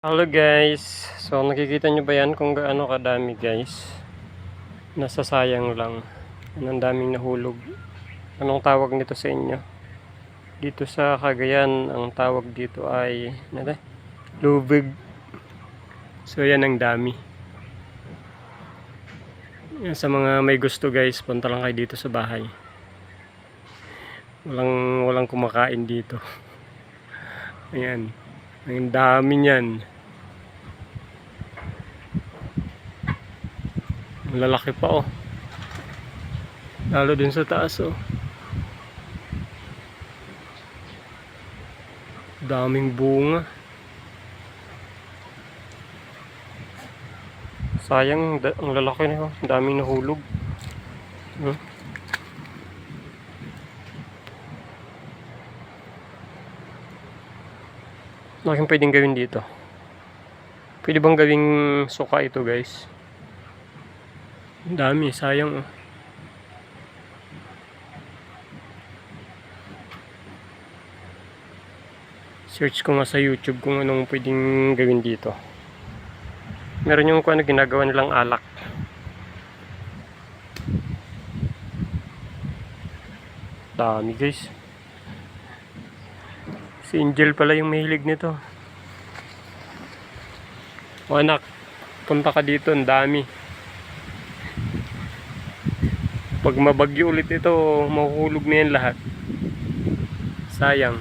Hello guys, so nakikita nyo ba yan kung gaano kadami guys? Nasasayang lang. Ang daming nahulog. Anong tawag nito sa inyo? Dito sa Cagayan, ang tawag dito ay lubig. So yan ang dami. Yan, sa mga may gusto guys, punta lang kayo dito sa bahay. Walang kumakain dito. Ayan. Ang dami niyan. Lalaki pa oh. Lalo dun sa taas oh. Daming bunga. Sayang, ang lalaki na oh. Daming nahulog. Ano pwedeng gawin dito? Pwede bang gawing suka ito guys? Ang dami, sayang oh. Search ko nga sa YouTube kung anong pwedeng gawin dito. Meron yung kung ano ginagawa nilang alak. Dami guys. Si Angel pala yung mahilig nito. O anak, punta ka dito, ang dami. Pag mabagyo ulit ito, mahuhulog na yan lahat. Sayang.